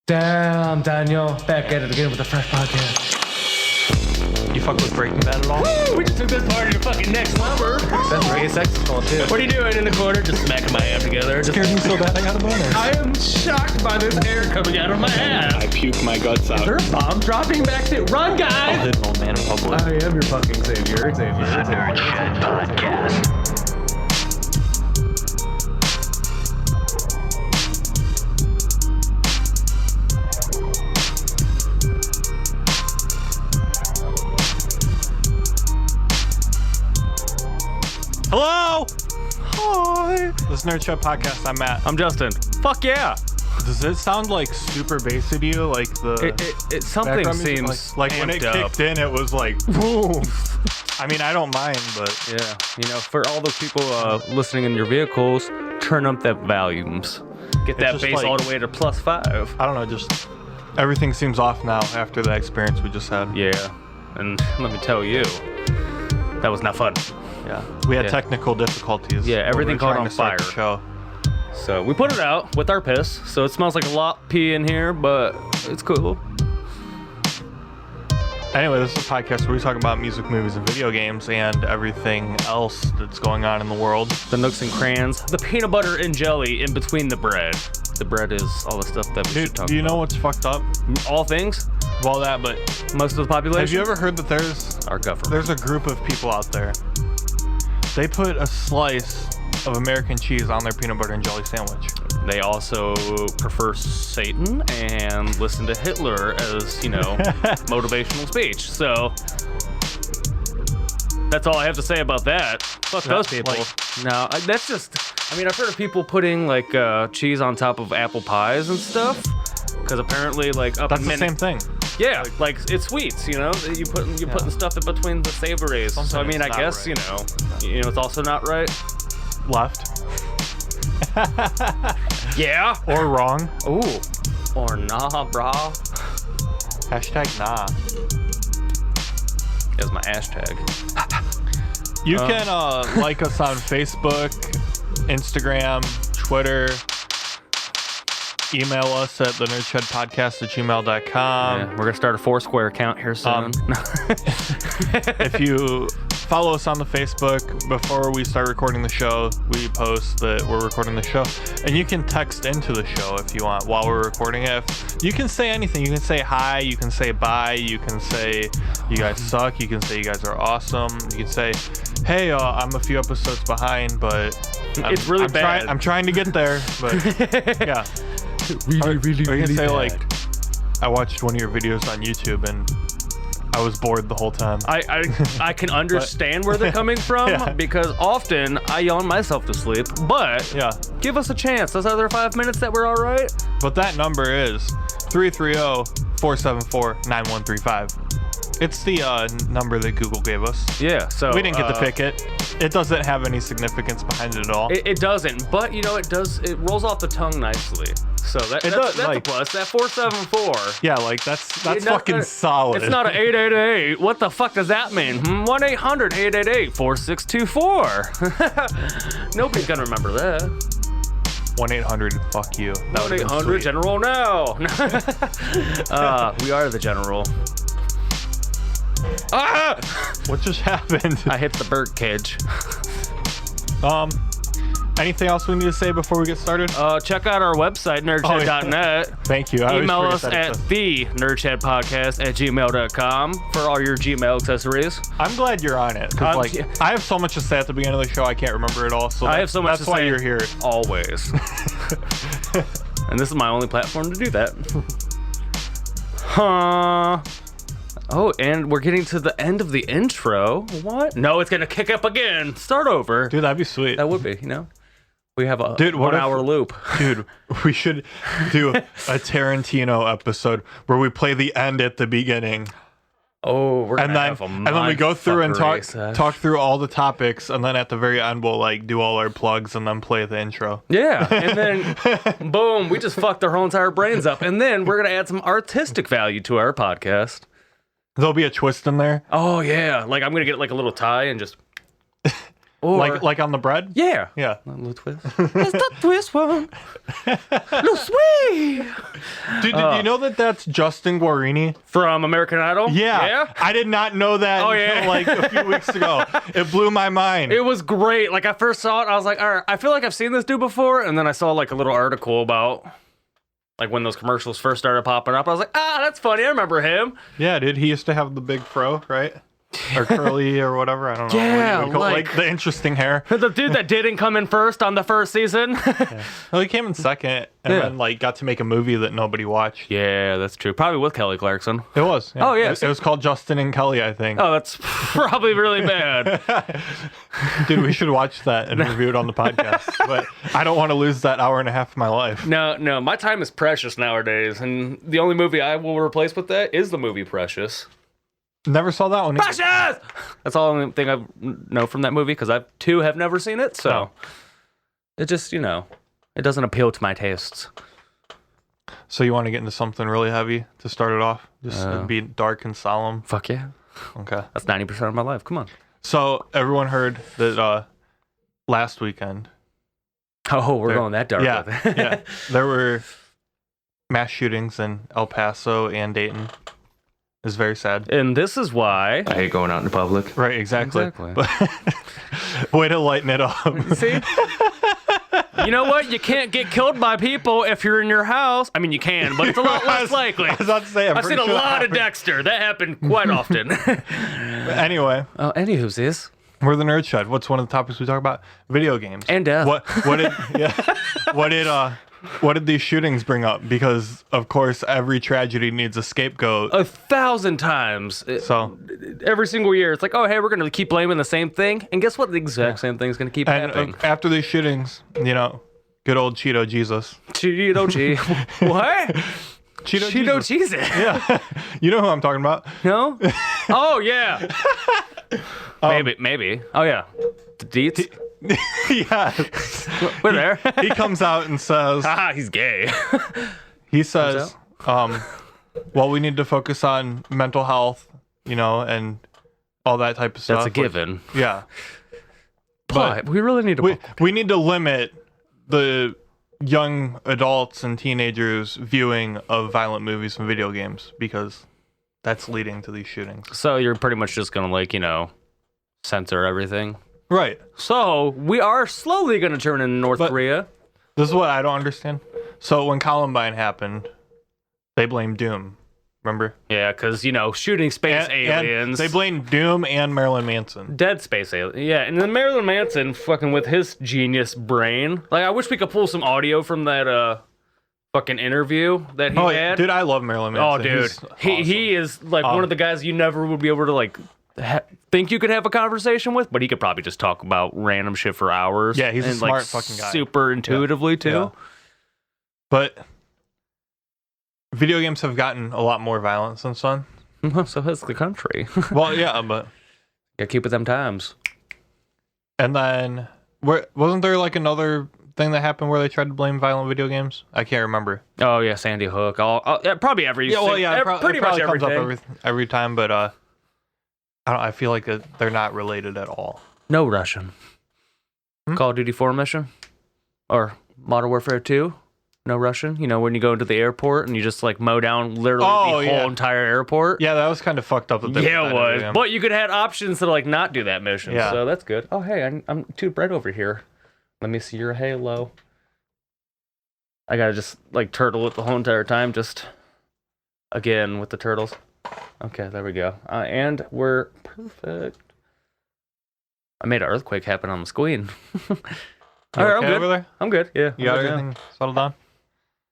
Damn, Daniel. Back at it again with a fresh podcast. You fuck with Breaking Bad at all? Woo! We just took this party to fucking next level. That's right. Sex is going too. What are you doing in the corner? Just smacking my ass together. Just Scared me so bad I got a boner. I am shocked by this air coming out of my ass. I puke my guts out. Is there a bomb dropping back there? Run, guys! I'll hit an old man in public. I am your fucking savior. The Nerd Shed Podcast. Hello! Hi! This is Nerd Shed Podcast. I'm Matt. I'm Justin. Fuck yeah! Does it sound like super bassy to you? Like the It something background music? seems like when it amped up. kicked in, it was like boom. I mean, I don't mind, but Yeah, you know, for all those people listening in your vehicles, turn up that volumes. Get that just bass like- all the way to +5. I don't know. Just everything seems off now after the experience we just had. Yeah, and let me tell you, that was not fun. Yeah, we had Yeah. technical difficulties. Yeah, when everything we were caught trying on to start the fire. show. So we put it out with our piss, so it smells like a lot pee in here, but it's cool. Anyway, this is a podcast where we talk about music, movies, and video games, and everything else that's going on in the world. The nooks and crayons, the peanut butter and jelly in between the bread. The bread is all the stuff that we should Dude, talk do you about. know what's fucked up? All things, Well, that, but most of the population. have you ever heard that Our government. there's a group of people out there? They put a slice of American cheese on their peanut butter and jelly sandwich. They also prefer Satan and listen to Hitler as, you know, motivational speech. So that's all I have to say about that. Fuck those people. No, that's just, I mean, I've heard of people putting like cheese on top of apple pies and stuff. Because apparently, like, up That's in the same thing. Yeah, like it's sweets, you know. You're putting stuff in between the savories. So I mean, I Something guess is you know, it's also not right. Left Yeah. or wrong. Ooh. Or nah, brah. Hashtag nah. That's my hashtag. You can like us on Facebook, Instagram, Twitter. Email us at thenerdshedpodacast@gmail.com. Yeah, we're gonna start a Foursquare account here soon. If you follow us on the Facebook, before we start recording the show, we post that we're recording the show. And you can text into the show if you want while we're recording it. You can say anything. You can say hi, you can say bye, you can say you guys suck, you can say you guys are awesome, you can say, hey, I'm a few episodes behind, but It's really bad. I'm trying to get there, but yeah. really, Or you can say like, I watched one of your videos on YouTube and I was bored the whole time. I can understand where they're coming from Yeah. because often I yawn myself to sleep. But Yeah, give us a chance. Those other 5 minutes that we're all right. but that number is 330-474-9135. It's the number that Google gave us. Yeah. So We didn't get to pick it. It doesn't have any significance behind it at all. It doesn't, but you know it does. It rolls off the tongue nicely. So that's does, a like- plus. That 474. Yeah, like that's You know, fucking solid. It's not an 888. What the fuck does that mean? 1-800-888-4624. Nobody's gonna remember that. 1-800 fuck you. That would've been 1-800 sweet. General now. We are the General. Ah! What just happened? I hit the bird cage. Anything else we need to say before we get started? Check out our website, nerdshedpodcast.net. Thank you. I always Email forget us that at it's thenerdshedpodacast@gmail.com for all your Gmail accessories. I'm glad you're on it. 'Cause, Yeah. I have so much to say at the beginning of the show, I can't remember it all. So I have so much that's to why say. you're here. Always. And this is my only platform to do that. Huh. Oh, and we're getting to the end of the intro. What? No, it's gonna kick up again. Start over. Dude, that'd be sweet. That would be, you know? We have a What 1 if- hour loop. Dude, we should do a Tarantino episode where we play the end at the beginning. Oh, we're gonna And then have a and then we go through and mindfuckery talk through all the topics, and then at the very end we'll like do all our plugs and then play the intro. Yeah, and then boom, we just fucked our whole entire brains up. And then we're gonna add some artistic value to our podcast. There'll be a twist in there. Oh yeah, like I'm gonna get like a little tie and just Or like on the bread? yeah. Yeah. A little twist. It's the twist one. No sweet. Dude, did you know that that's Justin Guarini? From American Idol? Yeah. Yeah? I did not know that until like a few weeks ago. It blew my mind. It was great. Like, I first saw it, I was like, all right, I feel like I've seen this dude before. And then I saw, like, a little article about, like, when those commercials first started popping up. I was like, that's funny. I remember him. Yeah, dude. He used to have the big fro, right? Or curly or whatever. I don't know. Yeah, What you would call it. Like the interesting hair. The dude that didn't come in first on the first season. Well, he came in second and then like got to make a movie that nobody watched. Yeah, that's true. Probably with Kelly Clarkson. It was. Oh, yeah. It was called Justin and Kelly, I think. Oh, that's probably really bad. Dude, we should watch that and review it on the podcast. But I don't want to lose that hour and a half of my life. No, my time is precious nowadays. And the only movie I will replace with that is the movie Precious. Never saw that one. Precious! That's the only thing I know from that movie, because I, too, have never seen it. So it just, it doesn't appeal to my tastes. So you want to get into something really heavy to start it off? Just be dark and solemn? Fuck yeah. Okay. That's 90% of my life. Come on. So everyone heard that last weekend. Oh, we're going that dark Yeah, with it. yeah. There were mass shootings in El Paso and Dayton. It's very sad. And this is why. I hate going out in public. Right, exactly. Exactly. But way to lighten it up. See? You know what? You can't get killed by people if you're in your house. I mean, you can, but it's a lot less likely. I was about to say, I've seen a lot of Dexter. That happened quite often. Anyway, Anywho's this. we're the Nerd Shed. What's one of the topics we talk about? Video games. And death. What did these shootings bring up? Because of course every tragedy needs a scapegoat. 1,000 times. So Every single year, it's like, oh, hey, we're going to keep blaming the same thing. And guess what? The exact same thing's going to keep happening. after these shootings, good old Cheeto Jesus. Cheeto G. What? Cheeto Jesus. Jesus. Yeah. You know who I'm talking about. No? Oh, yeah. Maybe. Oh, yeah. The Deets? Yeah. We're there. He comes out and says, He's gay. he says, well, we need to focus on mental health, and all that type of stuff. That's a given. Yeah. But we really need to... We need to limit the young adults and teenagers viewing of violent movies and video games because that's leading to these shootings. So you're pretty much just going to, censor everything. Right. So we are slowly going to turn into North Korea. This is what I don't understand. So when Columbine happened, they blamed Doom. Remember? Yeah, because, shooting space aliens. And they blamed Doom and Marilyn Manson. Dead space aliens. Yeah, and then Marilyn Manson fucking with his genius brain. Like, I wish we could pull some audio from that fucking interview that he had. Dude, I love Marilyn Manson. Oh, dude. He is, like, one of the guys you never would be able to, like... think you could have a conversation with, but he could probably just talk about random shit for hours. Yeah, he's a smart fucking guy. Super intuitively, too. Yeah. But video games have gotten a lot more violent since then. So has the country. Well, yeah, but... Gotta keep with them times. And then, wasn't there, like, another thing that happened where they tried to blame violent video games? I can't remember. Oh, yeah, Sandy Hook. Probably every... Yeah, well, yeah, pretty much comes everything. up every time, but... I feel like they're not related at all. No Russian. Call of Duty 4 mission? Or Modern Warfare 2? No Russian? When you go into the airport and you just, like, mow down literally the whole entire airport? Yeah, that was kind of fucked up. Yeah, it was. But you could have options to, like, not do that mission. Yeah. So that's good. Oh, hey, I'm too bright over here. Let me see your halo. I gotta just, like, turtle it the whole entire time. Just, again, with the turtles. Okay, there we go. And we're perfect. I made an earthquake happen on the screen. All right, I'm good. Over there? I'm good. Yeah. You got everything settled down?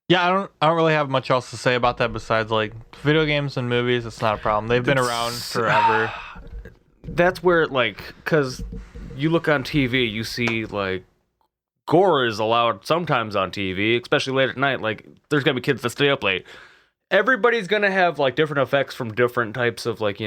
Yeah, I don't really have much else to say about that besides like video games and movies. It's not a problem. They've been around forever. That's where because you look on TV, you see like gore is allowed sometimes on TV, especially late at night. Like there's gonna be kids that stay up late. Everybody's going to have, like, different effects from different types of, like,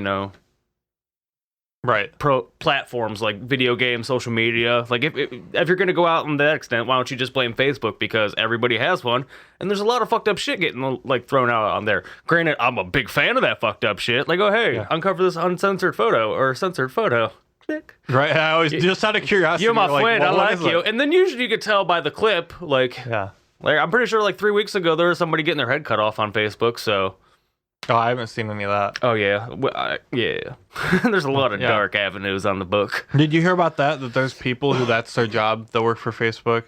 right. Platforms, like video games, social media. Like, if you're going to go out on that extent, why don't you just blame Facebook? Because everybody has one, and there's a lot of fucked up shit getting, like, thrown out on there. Granted, I'm a big fan of that fucked up shit. Like, oh, hey, uncover this uncensored photo or censored photo. click. Right. I always just out of curiosity. You're my like, friend. I what like is you. it? And then usually you could tell by the clip. Like I'm pretty sure like 3 weeks ago there was somebody getting their head cut off on Facebook. So. Oh, I haven't seen any of that. Oh yeah, yeah. There's a lot of dark avenues on the book. Did you hear about that? That there's people who that's their job that work for Facebook.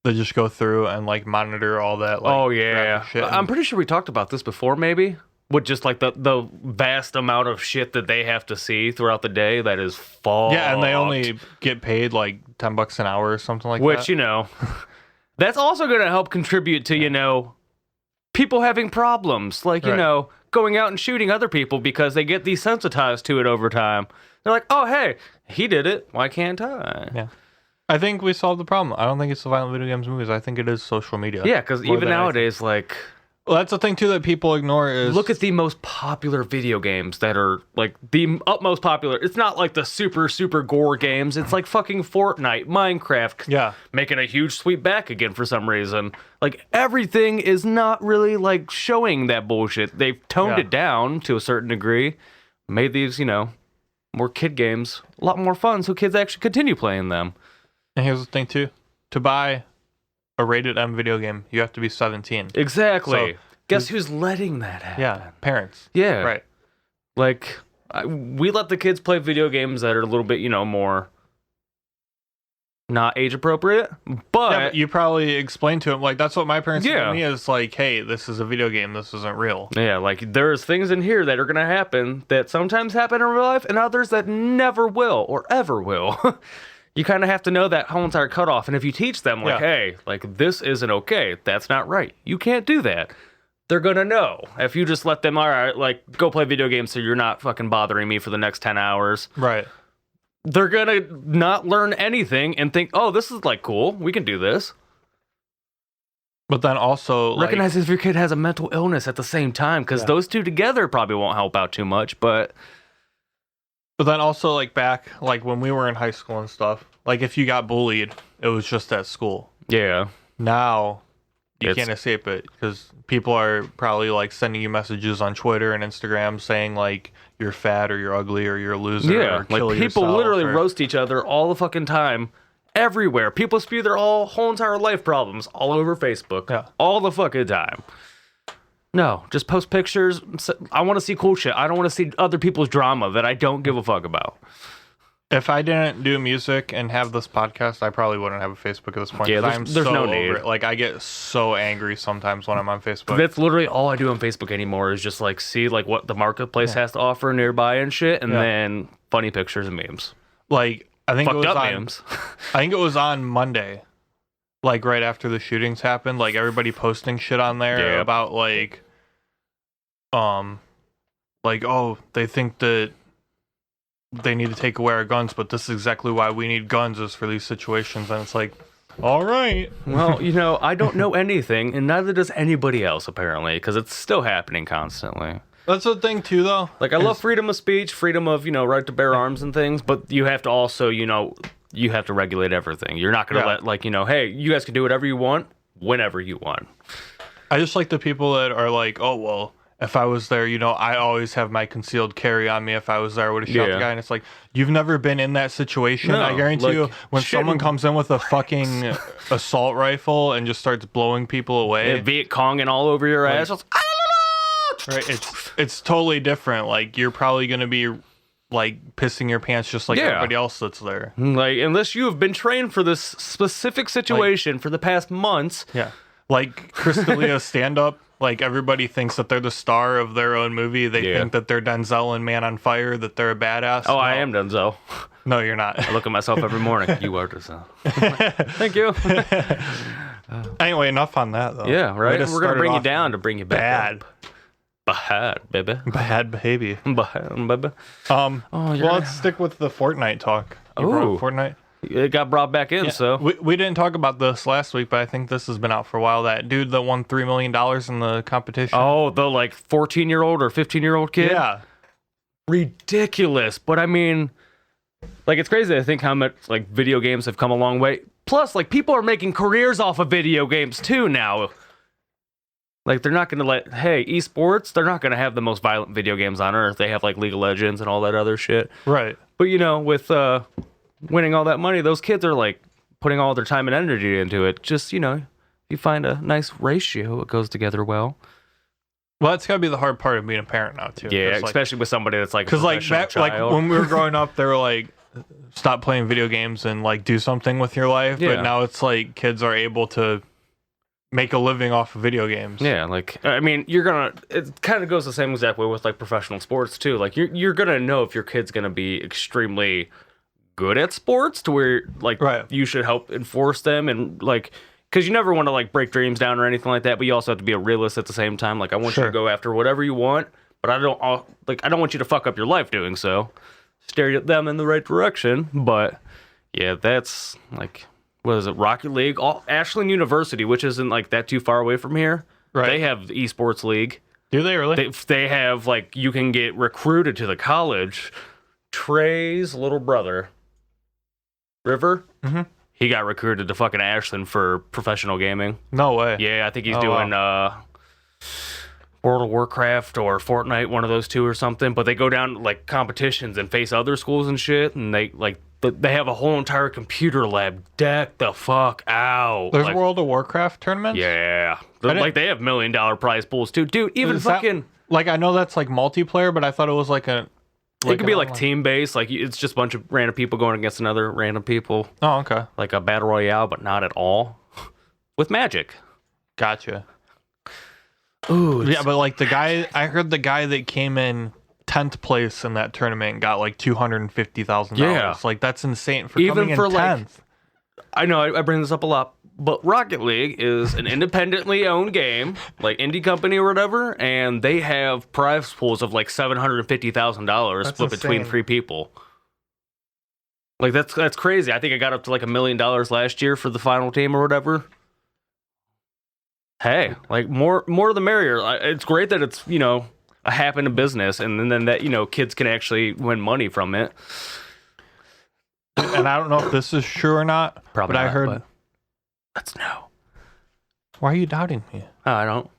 They just go through and like monitor all that. Like, Oh yeah, graphic shit. I'm pretty sure we talked about this before, maybe. With just like the vast amount of shit that they have to see throughout the day, that is fucked. Yeah, and they only get paid like $10 an hour or something like that. Which that's also going to help contribute to people having problems, like going out and shooting other people because they get desensitized to it over time. They're like, oh hey, he did it, why can't I? Yeah. I think we solved the problem. I don't think it's the violent video games movies. I think it is social media. Yeah, because even nowadays, like... Well, that's the thing, too, that people ignore is... Look at the most popular video games that are, like, the utmost popular. It's not like the super, super gore games. It's like fucking Fortnite, Minecraft. Yeah. Making a huge sweep back again for some reason. Like, everything is not really, like, showing that bullshit. They've toned it down to a certain degree. Made these, more kid games a lot more fun so kids actually continue playing them. And here's the thing, too. To buy a rated M video game, you have to be 17. Exactly. So, guess who's letting that happen? Yeah, parents. Yeah. Right. Like, we let the kids play video games that are a little bit, more not age appropriate. But you probably explain to them, like, that's what my parents did Yeah. to me is like, hey, this is a video game. This isn't real. yeah, like there's things in here that are gonna happen that sometimes happen in real life, and others that never will or ever will. You kind of have to know that whole entire cutoff, and if you teach them, like, hey, like this isn't okay. That's not right. You can't do that. They're gonna know. If you just let them, all right, like go play video games so you're not fucking bothering me for the next 10 hours. Right. They're gonna not learn anything and think, oh, this is like cool. We can do this. But then also, like, Recognize if your kid has a mental illness at the same time, because those two together probably won't help out too much. But then also, like, back, like, when we were in high school and stuff, like, if you got bullied, it was just at school. yeah, Now, you It's- can't escape it, because people are probably, like, sending you messages on Twitter and Instagram saying, like, you're fat or you're ugly or you're a loser yeah, or kill like people yourself literally or... roast each other all the fucking time, everywhere. People spew their whole entire life problems all over Facebook, all the fucking time. No, just post pictures. I want to see cool shit. I don't want to see other people's drama that I don't give a fuck about. If I didn't do music and have this podcast, I probably wouldn't have a Facebook at this point. Yeah, 'cause there's I'm no so need. over it. Like, I get so angry sometimes when I'm on Facebook. That's literally all I do on Facebook anymore is just like see like what the marketplace has to offer nearby and shit, and then funny pictures and memes. Like, I think Fucked it was up on, memes. I think it was on Monday, like right after the shootings happened. Like, everybody posting shit on there about like, oh, they think that they need to take away our guns, but this is exactly why we need guns is for these situations. And it's like, all right. Well, I don't know anything, and neither does anybody else apparently, because it's still happening constantly. That's the thing too, though. Like, I love freedom of speech, freedom of, right to bear arms and things, but you have to also, you have to regulate everything. You're not going to let, like, hey, you guys can do whatever you want, whenever you want. I just like the people that are like, oh, well, if I was there, I always have my concealed carry on me. If I was there, I would have shot the guy. And it's like, you've never been in that situation. No, I guarantee like, you, when someone comes in with a fucking assault rifle and just starts blowing people away. Viet Cong and all over your ass. Right, it's totally different. Like, you're probably going to be like pissing your pants just like everybody else that's there. Like, unless you have been trained for this specific situation for the past months. Yeah. Like Chris D'Elia's stand-up, like everybody thinks that they're the star of their own movie. They think that they're Denzel in Man on Fire, that they're a badass. Oh, no. I am Denzel. No, you're not. I look at myself every morning. You are Denzel. Thank you. Anyway, enough on that, though. Yeah, right? We're going to bring you down to bring you back up. Bad, baby. Bad behavior. Bad, baby. Well, let's stick with the Fortnite talk. You brought up Fortnite? It got brought back in, so. We didn't talk about this last week, but I think this has been out for a while. That dude that won $3 million in the competition. Oh, the like 14-year-old or 15-year-old kid? Yeah. Ridiculous. But I mean, like, it's crazy to think how much like video games have come a long way. Plus, like, people are making careers off of video games too now. Like, they're not going to esports, they're not going to have the most violent video games on earth. They have, like, League of Legends and all that other shit. Right. But, with winning all that money, those kids are, like, putting all their time and energy into it. Just, you find a nice ratio, it goes together well. Well, that's gotta be the hard part of being a parent now too. Yeah, especially with somebody that's like a because professional child. when we were growing up, they were like, stop playing video games and like do something with your life. Yeah. But now it's like kids are able to make a living off of video games. Yeah, like, I mean, it kind of goes the same exact way with like professional sports too. Like, you're gonna know if your kid's gonna be extremely good at sports to where like you should help enforce them and like. Because you never want to like break dreams down or anything like that, but you also have to be a realist at the same time. Like, I want you to go after whatever you want, but I don't want you to fuck up your life doing so. Steer them in the right direction, but yeah, that's like, what is it? Rocket League, Ashland University, which isn't like that too far away from here. Right. They have the esports league. Do they really? They have like you can get recruited to the college. Trey's little brother, River. Mm-hmm. He got recruited to fucking Ashland for professional gaming. No way. Yeah, I think he's doing World of Warcraft or Fortnite, one of those two or something. But they go down like competitions and face other schools and shit. And they have a whole entire computer lab decked the fuck out. There's like, World of Warcraft tournaments? Yeah. Like they have $1 million prize pools too. Dude, even fucking... Like, I know that's like multiplayer, but I thought it was like a... It could be like team-based. Like, it's just a bunch of random people going against another random people. Oh, okay. Like a battle royale, but not at all. With magic. Gotcha. Ooh. Yeah, but like I heard the guy that came in 10th place in that tournament got like $250,000. Yeah. Like, that's insane for even coming for in 10th. like, I know I bring this up a lot, but Rocket League is an independently owned game, like indie company or whatever, and they have prize pools of like $750,000 split between 3 people. Like that's crazy. I think I got up to like $1 million last year for the final team or whatever. Hey, like more the merrier. It's great that it's a happening business, and then that kids can actually win money from it. And I don't know if this is true or not, Probably but not, I heard. but let's know. Why are you doubting me? I don't.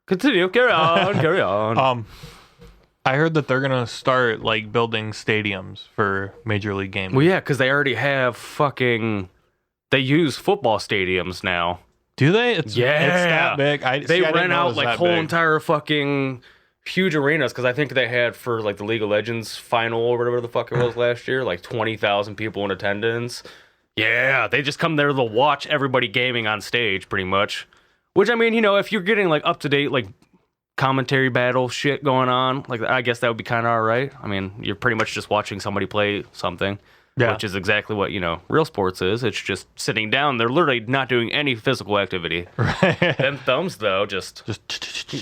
Continue. Carry on. Carry on. I heard that they're gonna start like building stadiums for Major League Gaming. Well, yeah, because they already have they use football stadiums now. Do they? It's that big. They rent out like whole entire fucking huge arenas because I think they had for like the League of Legends final or whatever the fuck it was last year, like 20,000 people in attendance. Yeah, they just come there to watch everybody gaming on stage, pretty much. Which, I mean, if you're getting like up to date like commentary battle shit going on, like I guess that would be kind of all right. I mean, you're pretty much just watching somebody play something. Yeah. Which is exactly what, real sports is. It's just sitting down. They're literally not doing any physical activity. Right. Them thumbs, though, just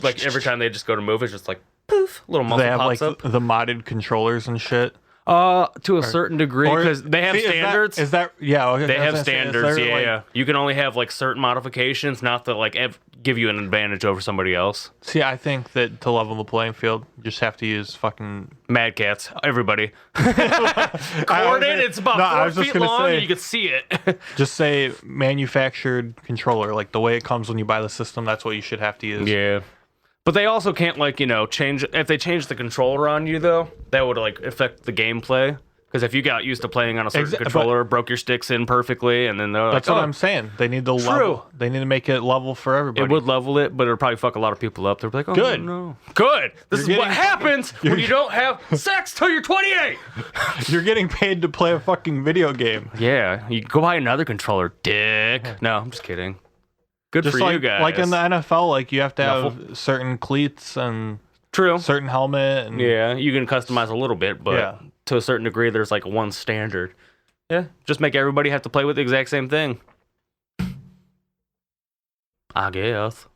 like every time they just go to move, it's just like, poof, little muscle pops up. They have like the modded controllers and shit? To a certain degree, because they have standards. Is that yeah? Okay, they have standards, yeah. You can only have like certain modifications, not to like give you an advantage over somebody else. See, I think that to level the playing field, you just have to use fucking Mad Cats. Everybody. Coordinated, it's about 4 feet long, and you can see it. Just say manufactured controller, like the way it comes when you buy the system. That's what you should have to use. Yeah. But they also can't change if they change the controller on you though. That would affect the gameplay because if you got used to playing on a certain controller, broke your sticks in perfectly, and then that's what I'm saying. They need to level. They need to make it level for everybody. It would level it, but it'll probably fuck a lot of people up. They're like, oh good, no, good. This is what happens when you don't have sex till you're 28. You're getting paid to play a fucking video game. Yeah, you go buy another controller, dick. No, I'm just kidding. Good just for you guys. Like in the NFL, like you have to have certain cleats and certain helmet. And yeah, you can customize a little bit, but to a certain degree, there's like one standard. Yeah, just make everybody have to play with the exact same thing. I guess.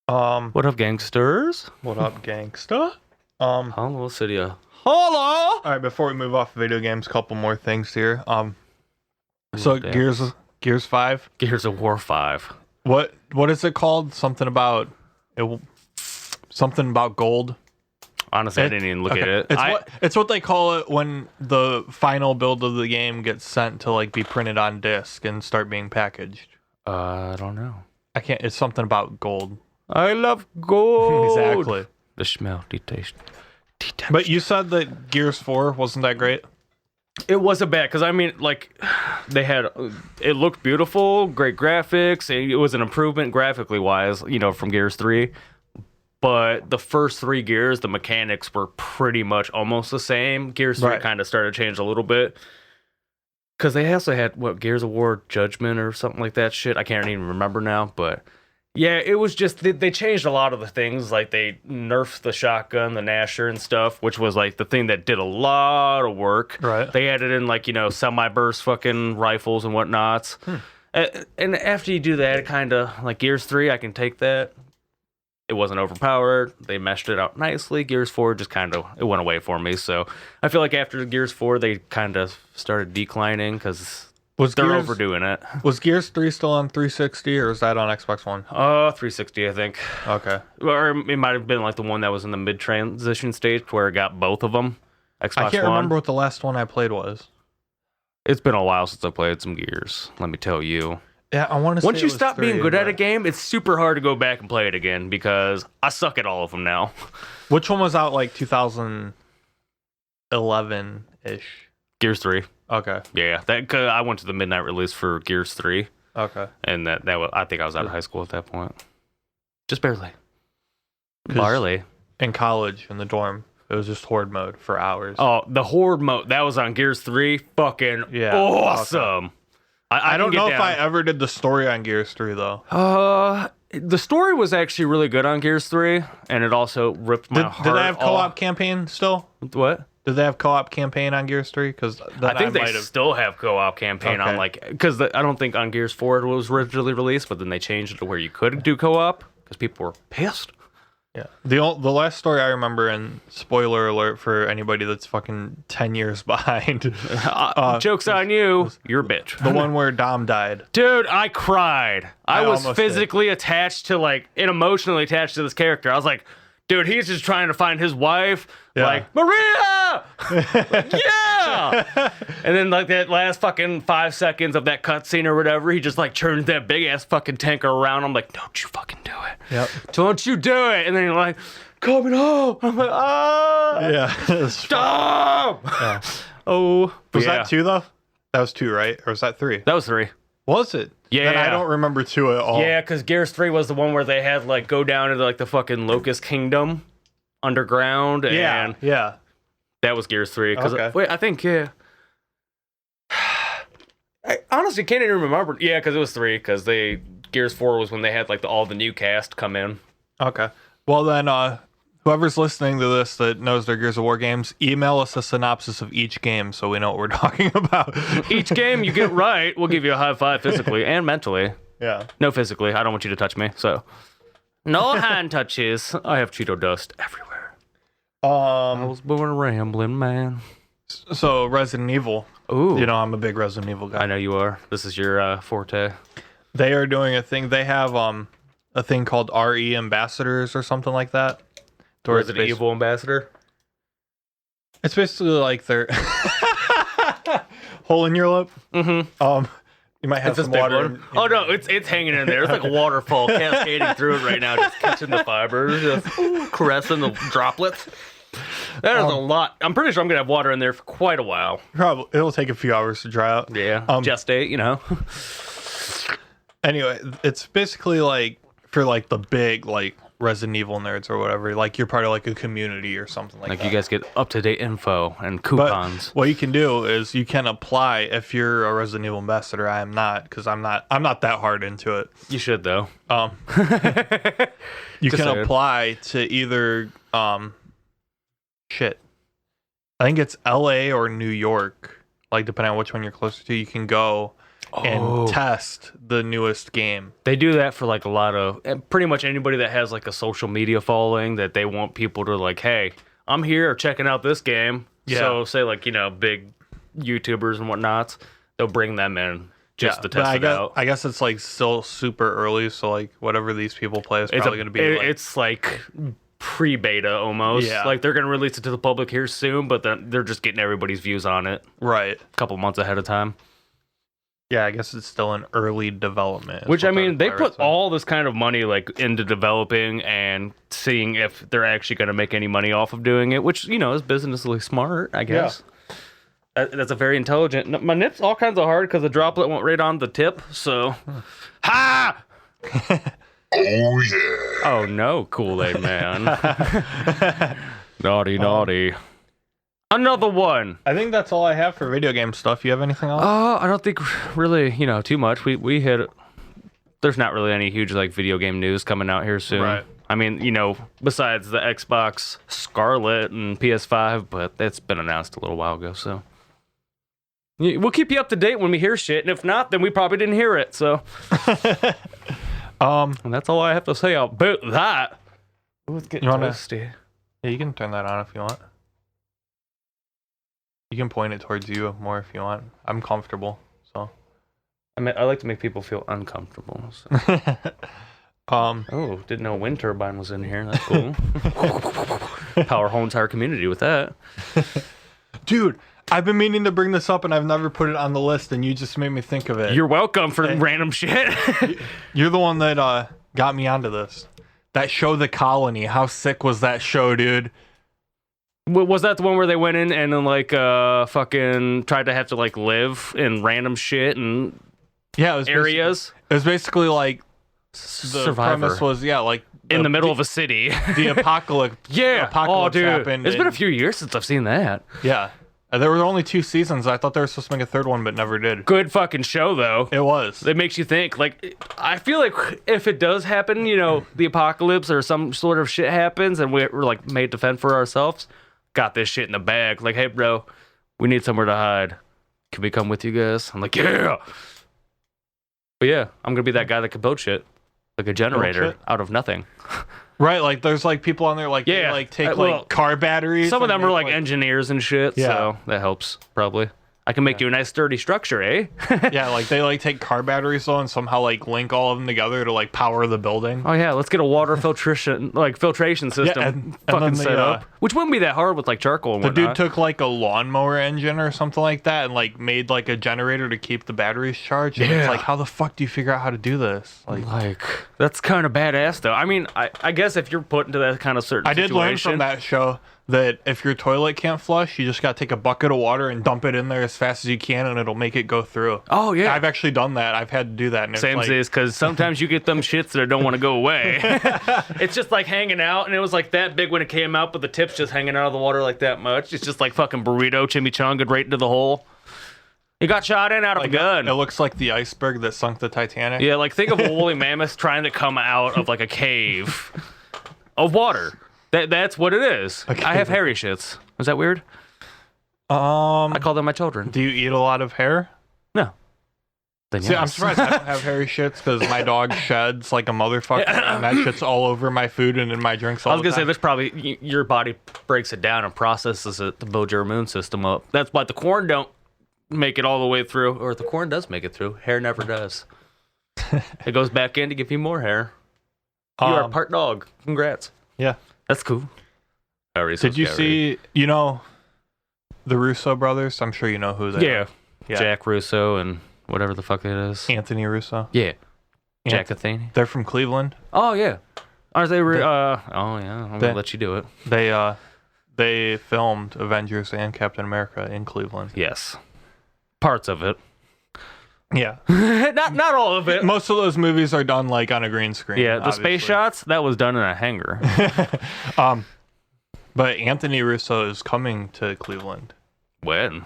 What up, gangsters? What up, gangsta? Hello, City. Hello. All right, before we move off video games, couple more things here. So Gears 5, Gears of War 5. What is it called? Something about gold. Honestly, I didn't even look at it. It's what they call it when the final build of the game gets sent to like be printed on disc and start being packaged. I don't know. It's something about gold. I love gold. Exactly. The smell, the taste. But you said that Gears 4 wasn't that great? It wasn't bad because I mean, like, they had it looked beautiful, great graphics. It was an improvement graphically wise, from Gears 3. But the first 3 Gears, the mechanics were pretty much almost the same. Gears 3 kind of started to change a little bit. Because they also had, Gears of War Judgment or something like that shit. I can't even remember now. But, yeah, it was just, they changed a lot of the things. Like, they nerfed the shotgun, the Gnasher and stuff, which was, like, the thing that did a lot of work. Right. They added in, like, semi-burst fucking rifles and whatnots. And after you do that, it kind of, like, Gears 3, I can take that. It wasn't overpowered. They meshed it out nicely. Gears 4 just kind of, it went away for me. So I feel like after Gears 4, they kind of started declining because they're overdoing it. Was Gears 3 still on 360 or was that on Xbox One? 360, I think. Okay. Or it might have been like the one that was in the mid-transition stage where it got both of them. Xbox I can't One. remember what the last one I played was. It's been a while since I played some Gears, let me tell you. Yeah, I want to say Once you it was stop 3, being good at a but- game, it's super hard to go back and play it again because I suck at all of them now. Which one was out like 2011-ish? Gears 3. Okay. Yeah, cause I went to the midnight release for Gears 3, Okay. and that was, I think I was out of high school at that point. Just barely. 'Cause- Barely. In college, in the dorm, it was just horde mode for hours. Oh, the Horde mode, that was on Gears 3. Fucking Yeah, awesome. I don't know if down. I ever did the story on Gears 3 though. The story was actually really good on Gears 3, and it also ripped my heart Did they have co-op off. campaign still? What? Did they have co-op campaign on Gears 3? Because I think they still have co-op campaign on, Okay. because I don't think on Gears 4 it was originally released, but then they changed it to where you could do co-op because people were pissed. Yeah. The last story I remember, and spoiler alert for anybody that's fucking 10 years behind, Joke's on you. You're a bitch. the one where Dom died. Dude, I cried. I was almost physically attached to, and emotionally attached to this character. I was like, dude, he's just trying to find his wife. Yeah. Like, Maria! Yeah! And then, that last fucking 5 seconds of that cutscene or whatever, he just, turns that big-ass fucking tanker around. I'm like, don't you fucking do it. Yep. Don't you do it. And then you're like, coming home. I'm like, ah! Yeah. Stop! Yeah. Oh. Was yeah. that 2 though? That was 2, right? Or was that 3? That was 3. Was it? Yeah. Then I don't remember 2 at all. Yeah, because Gears 3 was the one where they had, go down into, the fucking Locust Kingdom underground. And Yeah. that was Gears 3. Okay. Wait, I think, yeah. I honestly can't even remember. Yeah, because it was 3. Because Gears 4 was when they had, all the new cast come in. Okay. Well, then, whoever's listening to this that knows their Gears of War games, email us a synopsis of each game so we know what we're talking about. Each game you get right, we'll give you a high five physically and mentally. Yeah. No, physically. I don't want you to touch me, so. No hand touches. I have Cheeto dust everywhere. I was born a rambling man. So Resident Evil. Ooh. You know, I'm a big Resident Evil guy. I know you are. This is your forte. They are doing a thing. They have a thing called RE Ambassadors or something like that. To where it's Resident Evil ambassador. It's basically like their hole in your lip. Mm-hmm. You might have It's this some big water. one. Oh no, it's hanging in there. It's like a waterfall cascading through it right now, just catching the fibers, just caressing the droplets. That is a lot. I'm pretty sure I'm gonna have water in there for quite a while. Probably it'll take a few hours to dry out. Yeah. Gestate, Anyway, it's basically for the big Resident Evil nerds or whatever. You're part of a community or something like that. You guys get up to date info and But coupons. what you can do is you can apply if you're a Resident Evil ambassador. I am not, because I'm not that hard into it. You should though. You Just can saying. apply to either I think it's LA or New York. Depending on which one you're closer to, you can go and test the newest game. They do that for a lot of pretty much anybody that has a social media following that they want people to hey, I'm here checking out this game. Yeah. So say big YouTubers and whatnots, they'll bring them in just to but test it out. I guess it's still super early, so whatever these people play is probably going to be. It's pre-beta almost. Yeah. They're going to release it to the public here soon, but they're just getting everybody's views on it right. a couple months ahead of time. Yeah, I guess it's still in early development. is Which, what I mean, the they virus put said. all this kind of money like into developing and seeing if they're actually going to make any money off of doing it, which, is businessly smart, I guess. That's a very intelligent. My nip's all kinds of hard because the droplet went right on the tip, so. Ha! Oh yeah. Oh no, Kool-Aid man. Naughty. Another one. I think that's all I have for video game stuff. You have anything else? I don't think really, too much. We hit. There's not really any huge like video game news coming out here soon. Right. I mean, besides the Xbox Scarlet and PS5, but that's been announced a little while ago. So we'll keep you up to date when we hear shit, and if not, then we probably didn't hear it. So, and that's all I have to say about that. Ooh, it's getting You wanna- toasty. Yeah, you can turn that on if you want. You can point it towards you more if you want. I'm comfortable, so. I mean, I like to make people feel uncomfortable. So. Oh, didn't know a wind turbine was in here. That's cool. Power whole entire community with that. Dude, I've been meaning to bring this up and I've never put it on the list, and you just made me think of it. You're welcome for random shit. You're the one that got me onto this. That show, The Colony. How sick was that show, dude? Was that the one where they went in and then like fucking tried to have to like live in random shit and Yeah, it was areas? It was basically like the Survivor. premise was like In the middle of a city. the apocalypse. Yeah. apocalypse dude. happened. It's been a and- few years since I've seen that. Yeah, there were only 2 seasons. I thought they were supposed to make a 3rd one, but never did. Good fucking show though. It was. It makes you think. Like, I feel like if it does happen, the apocalypse or some sort of shit happens, and we're like made to fend for ourselves, got this shit in the bag. Like, hey, bro, we need somewhere to hide. Can we come with you guys? I'm like, yeah. But yeah, I'm gonna be that guy that can build shit, like a generator shit? out of nothing. Right, like there's like people on there like they, Yeah. like take Well, like car batteries. Some of and them are make, like engineers and shit, Yeah. so that helps probably. I can make you a nice sturdy structure, eh? Yeah, like they like take car batteries though and somehow like link all of them together to like power the building. Oh yeah, let's get a water filtration system and fucking then the, set up, which wouldn't be that hard with like charcoal and The whatnot. dude took like a lawnmower engine or something like that and like made like a generator to keep the batteries charged. And Yeah. it's like, how the fuck do you figure out how to do this? Like, That's kind of badass though. I mean, I guess if you're put into that kind of certain I did learn situation, from that show that if your toilet can't flush, you just gotta take a bucket of water and dump it in there as fast as you can, and it'll make it go through. Oh yeah, I've actually done that. I've had to do that. And it's same like, as because sometimes you get them shits that don't want to go away. It's just like hanging out, and it was like that big when it came out, but the tip's just hanging out of the water like that much. It's just like fucking burrito chimichanga right into the hole. You got shot in out of like a gun. It looks like the iceberg that sunk the Titanic. Yeah, like think of a woolly mammoth trying to come out of like a cave of water. That's what it is. I have hairy shits. Is that weird? I call them my children. Do you eat a lot of hair? No. Then See, I'm yes. surprised I don't have hairy shits because my dog sheds like a motherfucker, and that shit's all over my food and in my drinks all I was the gonna say time. there's probably your body breaks it down and processes it to build your immune system up. That's why the corn don't make it all the way through, or the corn does make it through. Hair never does. It goes back in to give you more hair. You are part dog. Congrats. Yeah. That's cool. Did you see, the Russo brothers? I'm sure you know who they Yeah. are. Yeah. Jack Russo and whatever the fuck it is. Anthony Russo. Yeah. Jack Athene. They're from Cleveland. Oh yeah. Are they? Oh yeah. I'm They- gonna let you do it. They filmed Avengers and Captain America in Cleveland. Yes. Parts of it. Yeah. not all of it. Most of those movies are done like on a green screen. Yeah, the space obviously. shots that was done in a hangar. But Anthony Russo is coming to Cleveland. When?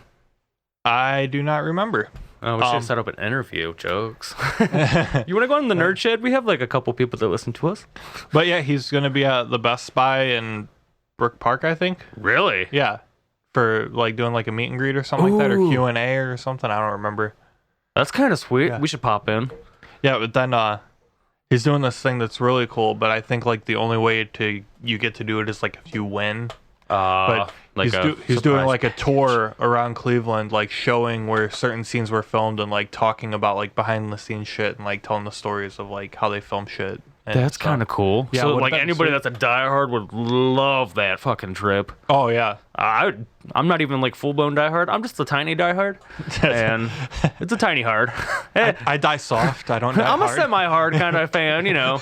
I do not remember. Oh, we should set up an interview. Jokes. You want to go on the Nerd Shed? We have like a couple people that listen to us. But yeah, he's going to be at the Best Buy in Brook Park, I think. Really? Yeah. For like doing like a meet and greet or something like that, or Ooh. Q&A or something. I don't remember. That's kind of sweet. Yeah. We should pop in. Yeah, but then he's doing this thing that's really cool, but I think like the only way you get to do it is like if you win. But like he's doing like a tour around Cleveland, like showing where certain scenes were filmed and like talking about like behind the scenes shit and like telling the stories of like how they film shit And That's kind of cool. Yeah, so would've like been anybody sweet. that's a diehard would love that fucking trip. Oh yeah. I'm not even like full blown diehard. I'm just a tiny diehard, and it's a tiny hard. I die soft. I don't die I'm a hard. semi hard kind of fan, you know.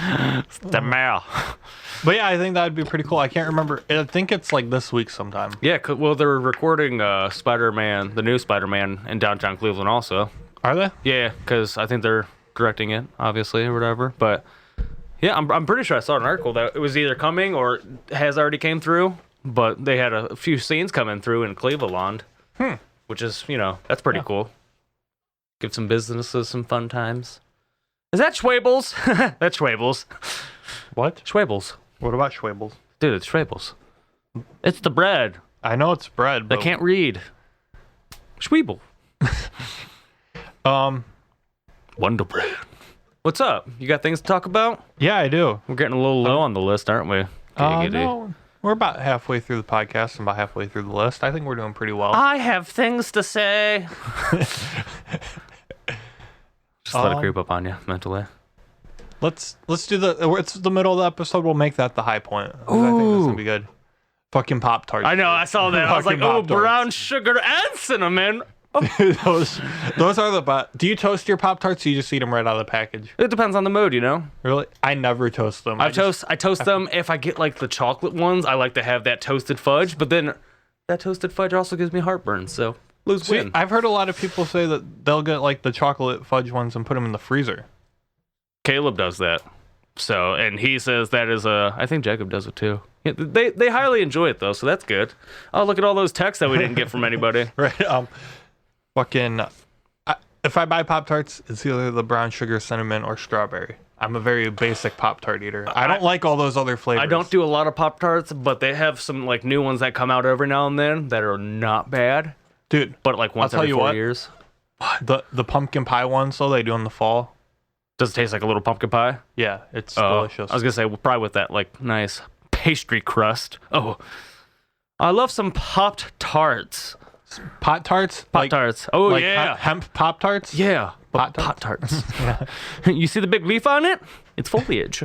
It's the male. But yeah, I think that'd be pretty cool. I can't remember. I think it's like this week sometime. Yeah, well, they're recording Spider-Man, the new Spider-Man, in downtown Cleveland also. Are they? Yeah, because I think they're directing it, obviously, or whatever. But yeah, I'm pretty sure I saw an article that it was either coming or has already came through. But they had a few scenes coming through in Cleveland, which is, that's pretty cool. Give some businesses some fun times. Is that Schwabels? That's Schwabels. What? Schwabels. What about Schwabels? Dude, it's Schwabels. It's the bread. I know it's bread, They but can't read. Schwebel. Wonder bread. What's up? You got things to talk about? yeah, I do. We're getting a little low on the list, aren't we? Giggity. No, we're about halfway through the podcast and about halfway through the list. I think we're doing pretty well. I have things to say. Just let it creep up on you mentally. Let's do it's the middle of the episode. We'll make that the high point. 'Cause I think this will be good. Fucking Pop-Tarts. I know, I saw that. I was like, Fucking oh, Pop-Tarts. brown sugar and cinnamon. those are the best. Do you toast your Pop-Tarts or you just eat them right out of the package? It depends on the mood, Really? I never toast them. I toast them if I get like the chocolate ones. I like to have that toasted fudge, but then that toasted fudge also gives me heartburn, so lose See, win. I've heard a lot of people say that they'll get like the chocolate fudge ones and put them in the freezer. Caleb does that. So, and he says that is I think Jacob does it too. Yeah, they highly enjoy it though, so that's good. Oh, look at all those texts that we didn't get from anybody. Right. If I buy Pop-Tarts, it's either the brown sugar, cinnamon, or strawberry. I'm a very basic Pop-Tart eater. I don't like all those other flavors. I don't do a lot of Pop-Tarts, but they have some like new ones that come out every now and then that are not bad. Dude, But like once I'll tell every you 4 what. years. the pumpkin pie ones, though, they do in the fall. Does it taste like a little pumpkin pie? Yeah, it's Oh, delicious. I was gonna say probably with that like nice pastry crust. Oh, I love some popped tarts. Pop-Tarts? Pop-Tarts. Oh Like yeah, hemp Pop-Tarts? yeah. Pop-Tarts? Pop-Tarts. You see the big leaf on it? It's foliage.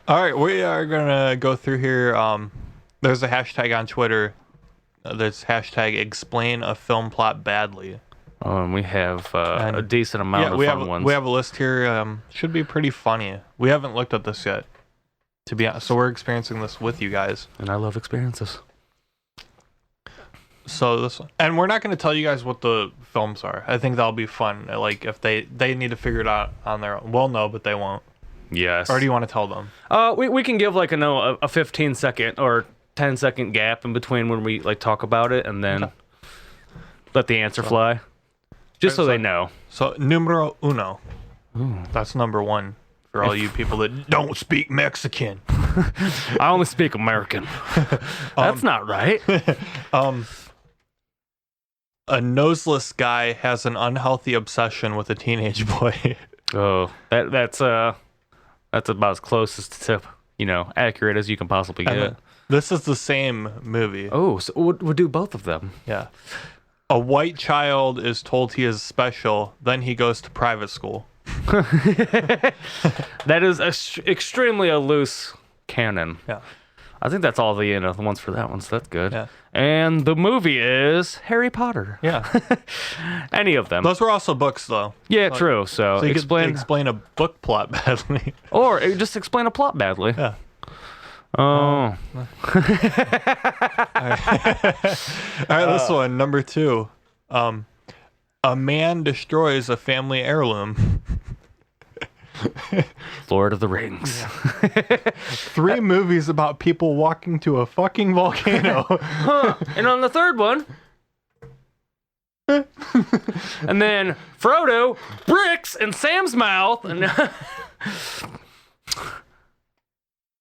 All right, we are going to go through here. There's a hashtag on Twitter. There's hashtag explain a film plot badly. Oh, and we have a decent amount of we fun have ones. we have a list here. Should be pretty funny. We haven't looked at this yet, to be honest. So we're experiencing this with you guys. and I love experiences. So this one, and we're not going to tell you guys what the films are. I think that'll be fun. Like if they need to figure it out on their own. We'll know, but they won't. Yes. Or do you want to tell them? We can give like a 15-second or 10-second gap in between when we like talk about it, and then let the answer fly, just so they know. So numero uno. That's number one for all you people that don't speak Mexican. I only speak American. That's not right. A noseless guy has an unhealthy obsession with a teenage boy. Oh, that's about as close to accurate as you can possibly get. This is the same movie. Oh, so we'll do both of them. Yeah. A white child is told he is special, then he goes to private school. That is extremely a loose canon. Yeah. I think that's all the ones for that one, so that's good. Yeah. And the movie is Harry Potter. Yeah. Any of them. Those were also books, though. Yeah, true. So So you explain, could explain a book plot badly. or just explain a plot badly. Yeah. Oh. All right, this one, number 2. A man destroys a family heirloom. Lord of the Rings. 3 movies about people walking to a fucking volcano. And on the third one, and then Frodo bricks in Sam's mouth. And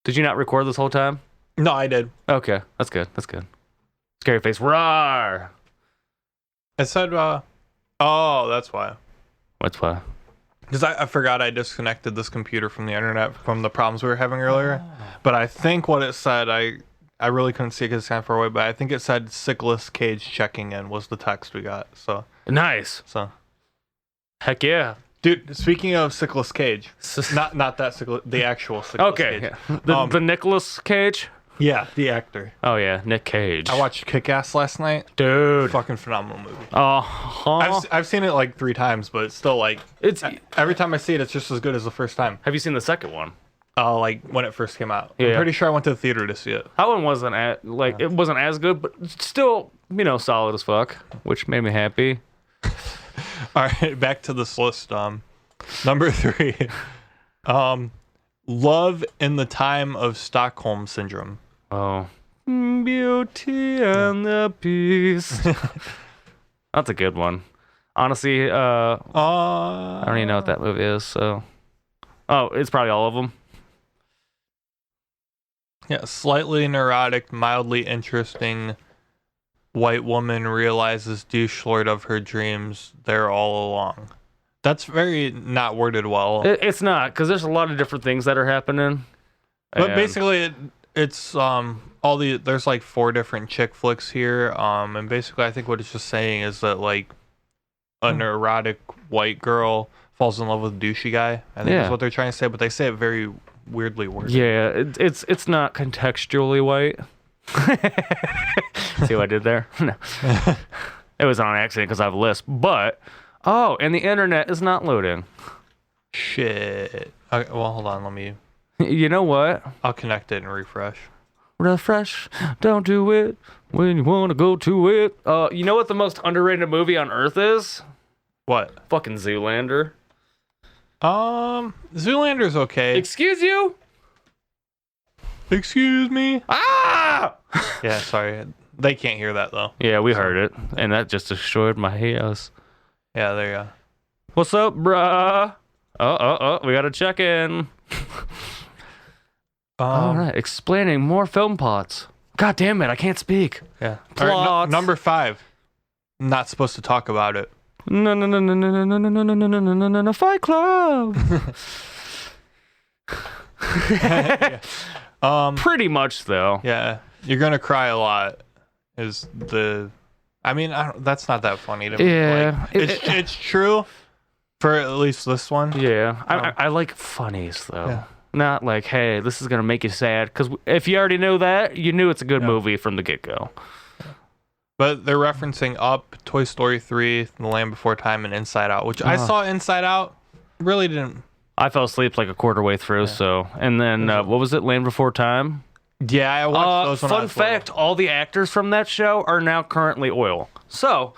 did you not record this whole time? No, I did. Okay, that's good. That's good. Scary face. Roar. I said, oh, that's why. What's why? Because I forgot I disconnected this computer from the internet from the problems we were having earlier. But I think what it said, I really couldn't see it because it's kind of far away, but I think it said Sickles Cage checking in was the text we got. So Nice. So Heck yeah. Dude, speaking of Nicolas Cage, not that the actual Nicolas Okay. Cage. The Nicolas Cage? Yeah, the actor. Oh, yeah. Nick Cage. I watched Kick-Ass last night. Dude. Fucking phenomenal movie. Uh-huh. I've seen it like 3 times, but it's still like every time I see it, it's just as good as the first time. Have you seen the second one? Like when it first came out. Yeah. I'm pretty sure I went to the theater to see it. That one wasn't it wasn't as good, but still, solid as fuck, which made me happy. All right, back to this list. Number 3. Love in the Time of Stockholm Syndrome. Oh. Beauty and the Beast. That's a good one. Honestly, I don't even know what that movie is, so. Oh, it's probably all of them. Yeah, slightly neurotic, mildly interesting white woman realizes douche lord of her dreams there all along. That's very not worded well. It's not, because there's a lot of different things that are happening. But basically, it's there's like 4 different chick flicks here. And basically, I think what it's just saying is that like a neurotic white girl falls in love with a douchey guy. I think that's what they're trying to say, but they say it very weirdly worded. Yeah, it's not contextually white. See what I did there? No. It was on accident because I have a lisp. But, and the internet is not loading. Shit. Okay, well, hold on. Let me... You know what? I'll connect it and refresh. Refresh. Don't do it when you want to go to it. You know what the most underrated movie on earth is? What? Fucking Zoolander. Zoolander's okay. Excuse you? Excuse me? Ah! Yeah, sorry. They can't hear that, though. Yeah, we heard it. And that just destroyed my house. Yeah, there you go. What's up, bruh? We gotta check in. All right, explaining more film plots. God damn it, I can't speak. Yeah. Plots. All right, number 5. I'm not supposed to talk about it. No, Fight Club. Yeah. Pretty much, though. Yeah, you're gonna cry a lot. Is the... I mean, that's not that funny to me. Yeah. Like, it's true for at least this one. Yeah. I like funnies, though. Yeah. Not like, hey, this is going to make you sad. Because if you already know that, you knew it's a good movie from the get-go. But they're referencing Up, Toy Story 3, The Land Before Time, and Inside Out, which I saw Inside Out. Really didn't... I fell asleep like a quarter way through, so... And then, what was it? Land Before Time? Yeah, I watched those when I fun was fact, all the actors from that show are now currently oil. So...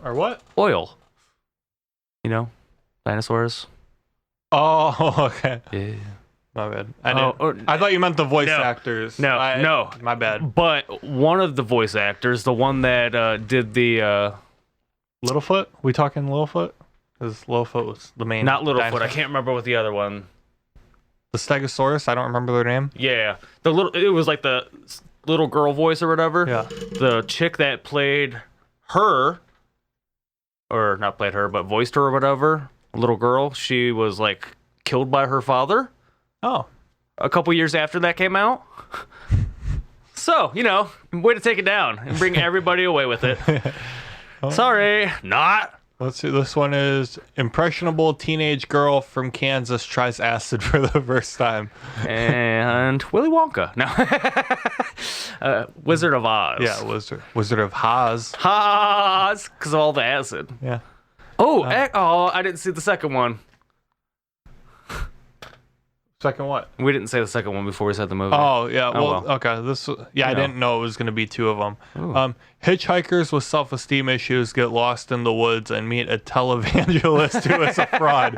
Or what? Oil. You know? Dinosaurs. Oh, okay. Yeah. My bad. I thought you meant the voice actors. No. My bad. But one of the voice actors, the one that did the... Littlefoot? We talking Littlefoot? Because Littlefoot was the main... Not Littlefoot. dinosaur. I can't remember what the other one... The Stegosaurus? I don't remember their name. Yeah. It was like the little girl voice or whatever. Yeah. The chick that played her... Or not played her, but voiced her or whatever. Little girl. She was like killed by her father. Oh. A couple years after that came out. So, way to take it down and bring everybody away with it. Sorry, not. Let's see. This one is impressionable teenage girl from Kansas tries acid for the first time. And Willy Wonka. No. Wizard of Oz. Yeah, Wizard of Oz. Oz, because of all the acid. Yeah. Oh, I didn't see the second one. Second what? We didn't say the second one before we said the movie. Oh, yeah. Oh, well, okay. I didn't know it was going to be 2 of them. Ooh. Hitchhikers with self-esteem issues get lost in the woods and meet a televangelist who is a fraud.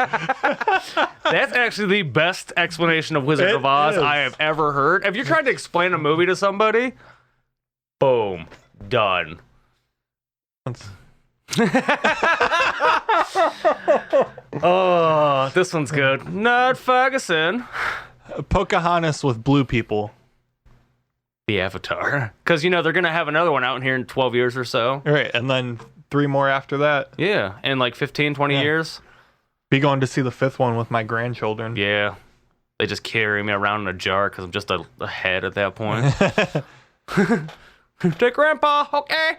That's actually the best explanation of Wizard of Oz I have ever heard. If you're trying to explain a movie to somebody, boom, done. Oh, this one's good. Not Ferguson. Pocahontas with blue people. The Avatar. Because, they're going to have another one out in here in 12 years or so. All right, and then 3 more after that. Yeah, in like 15, 20 years. Be going to see the 5th one with my grandchildren. Yeah. They just carry me around in a jar because I'm just a head at that point. Take Grandpa, okay?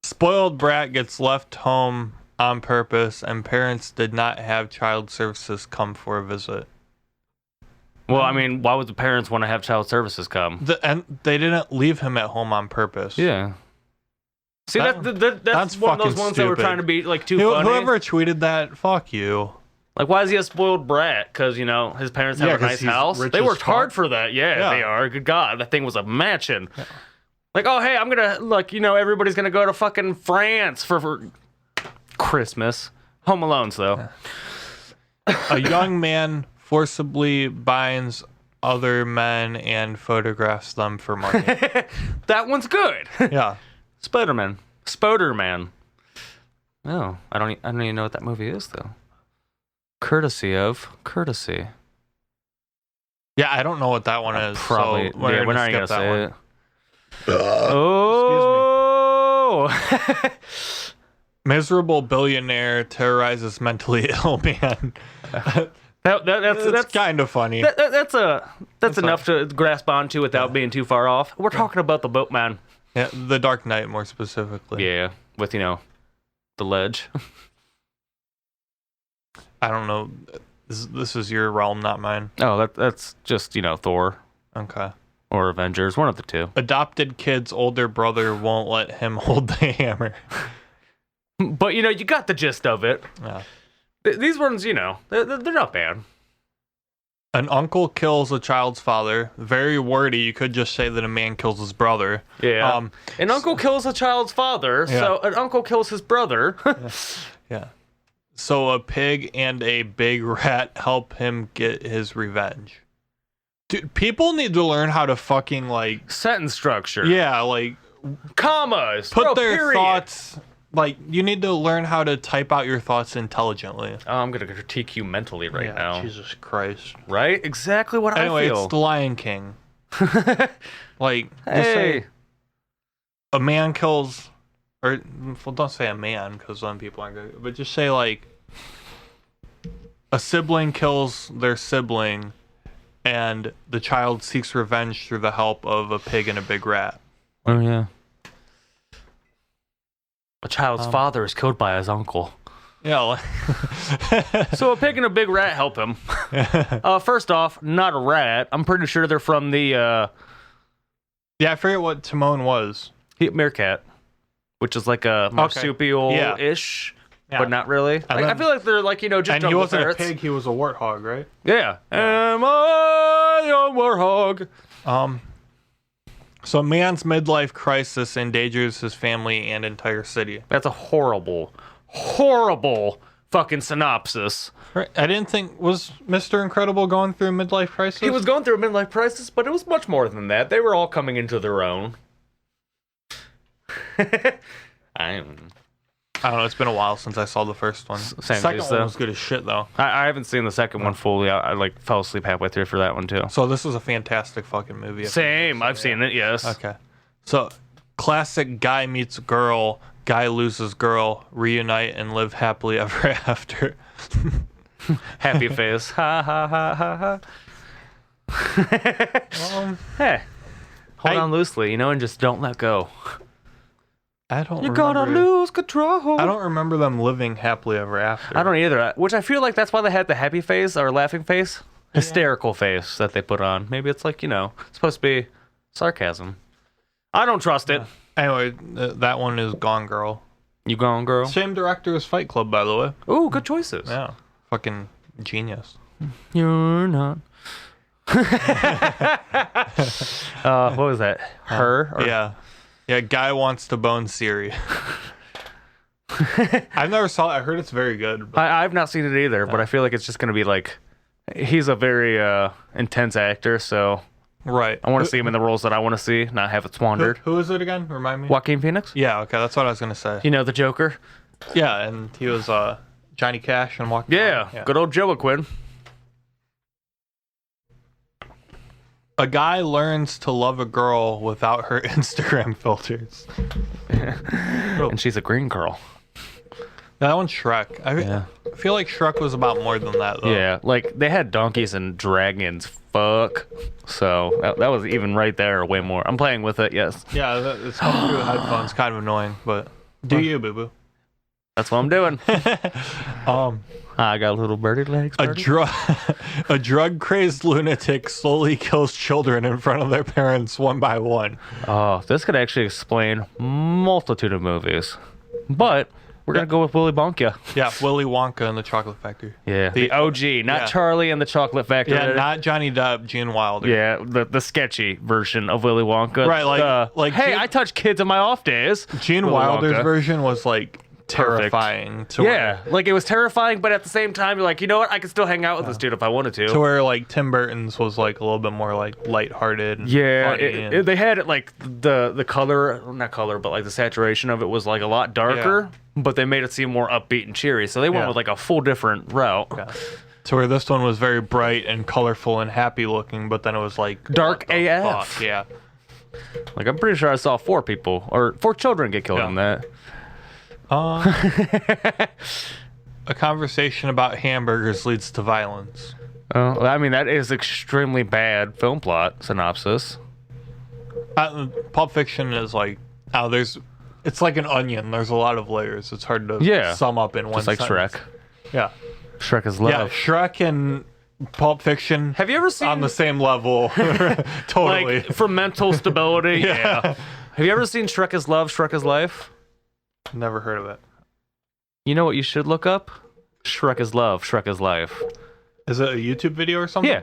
Spoiled brat gets left home on purpose, and parents did not have child services come for a visit. Well, I mean, why would the parents want to have child services come? And they didn't leave him at home on purpose. Yeah. See, that's one of those fucking ones that were stupid. trying to be like too funny. Whoever tweeted that, fuck you. Like, why is he a spoiled brat? Because, you know, his parents have a 'cause nice he's house. rich They as worked hard fuck. for that. Yeah, they are. Good God. That thing was a mansion. Yeah. Like, oh, hey, I'm going to, like, you know, everybody's going to go to fucking France for Christmas. Home Alone's, though. A young man forcibly binds other men and photographs them for money. That one's good. Yeah. Spoderman. Oh, I don't even know what that movie is, though. Courtesy. Yeah, I don't know what that one is. Probably. So We're not skip going to say one. it. Oh! Miserable billionaire terrorizes mentally ill man. That's kind of funny. That's enough to grasp onto without being too far off. We're talking about the boatman. Yeah, The Dark Knight more specifically. Yeah, with, you know, the ledge. I don't know. This is your realm, not mine. Oh, that's just, you know, Thor Okay. or Avengers, one of the two. Adopted kid's older brother won't let him hold the hammer. But, you know, you got the gist of it. Yeah. These ones, you know, they're not bad. An uncle kills a child's father. Very wordy. You could just say that a man kills his brother. Yeah. An uncle kills a child's father, Yeah. so an uncle kills his brother. Yeah. So a pig and a big rat help him get his revenge. Dude, people need to learn how to fucking, like... Sentence structure. Yeah, like... Commas. Put their period. thoughts... Like, you need to learn how to type out your thoughts intelligently. Oh, I'm going to critique you mentally right now. Jesus Christ. Right? Exactly what Anyway, I feel. it's The Lion King. Like, just Hey. say a man kills... Or, well, don't say a man, because then people aren't good. But just say, like, a sibling kills their sibling, and the child seeks revenge through the help of a pig and a big rat. Oh, yeah. A child's father is killed by his uncle. Yeah. Like So a pig and a big rat help him. First off, not a rat. I'm pretty sure they're from the Yeah, I forget what Timon was. meerkat, which is like a marsupial-ish, Yeah. but not really. And Like, I then- feel like they're like, you know, just And he jungle wasn't ferrets. a pig, he was a warthog, right? Yeah. Am I a warthog? So a man's midlife crisis endangers his family and entire city. That's a horrible fucking synopsis. Right. I didn't think... Was Mr. Incredible going through a midlife crisis? He was going through a midlife crisis, but it was much more than that. They were all coming into their own. I don't know, it's been a while since I saw the first one. same Second as one though. was good as shit, though. I haven't seen the second one fully. I like fell asleep halfway through for that one too. So this is a fantastic fucking movie. Same. I've seen it. Yes. Okay. So, classic guy meets girl, guy loses girl, reunite and live happily ever after. Happy face. Ha ha ha ha ha. Hey, hold on loosely, you know, and just don't let go. I don't You remember. gotta lose control. I don't remember them living happily ever after. I don't either. Which I feel like that's why they had the happy face or laughing face, hysterical face that they put on. Maybe it's like, you know, it's supposed to be sarcasm. I don't trust it. Anyway, that one is Gone Girl. You gone, girl? Same director as Fight Club, by the way. Ooh, good choices. Yeah. Fucking genius. You're not. What was that? Her? Or- Yeah. Yeah, guy wants to bone Siri. I've never saw it. I heard it's very good. But... I've not seen it either, but I feel like it's just going to be like, he's a very intense actor, so Right. I want to see him in the roles that I want to see, not have it squandered. Who is it again? Remind me. Joaquin Phoenix? Yeah, okay, that's what I was gonna say. You know, the Joker? Yeah, and he was Johnny Cash and Joaquin. Yeah, good old Joaquin. A guy learns to love a girl without her Instagram filters. And she's a green girl. That one's Shrek. I feel like Shrek was about more than that, though. Yeah, like they had donkeys and dragons. Fuck. So that was even right there way more. I'm playing with it, yes. Yeah, it's coming through the headphones. Kind of annoying, but do you, boo boo? That's what I'm doing. Um, I got little birdie legs. a Birdie. a drug crazed lunatic slowly kills children in front of their parents one by one. Oh, this could actually explain multitude of movies, but we're gonna go with Willy Wonka. Yeah, Willy Wonka and the Chocolate Factory. Yeah, the OG, not yeah. Charlie and the Chocolate Factory. Yeah, not Johnny Depp, Gene Wilder. Yeah, the sketchy version of Willy Wonka. Right, like hey, Gene- I touch kids on my off days. Gene Willy Wilder's Wonka. version was like terrifying. Yeah, like it was terrifying, but at the same time, you're like, you know what? I could still hang out with this dude if I wanted to. To where like Tim Burton's was like a little bit more like lighthearted. And Yeah, funny they had it like the color, not color, but like the saturation of it was like a lot darker, but they made it seem more upbeat and cheery. So they went Yeah. with like a full different route. Yeah. To where this one was very bright and colorful and happy looking, but then it was like Dark what the AF. fuck? Yeah. Like I'm pretty sure I saw 4 children get killed Yeah. in that. A conversation about hamburgers leads to violence. I mean, that is extremely bad film plot synopsis. Pulp Fiction is like, it's like an onion. There's a lot of layers. It's hard to sum up in one Just like sentence. Shrek. Yeah. Shrek is love. Yeah, Shrek and Pulp Fiction Have you ever seen on the same level. Totally. like for mental stability? yeah. Have you ever seen Shrek is Love, Shrek is Life? Never heard of it. You know what you should look up? Shrek is Love, Shrek is Life. Is it a YouTube video or something? Yeah.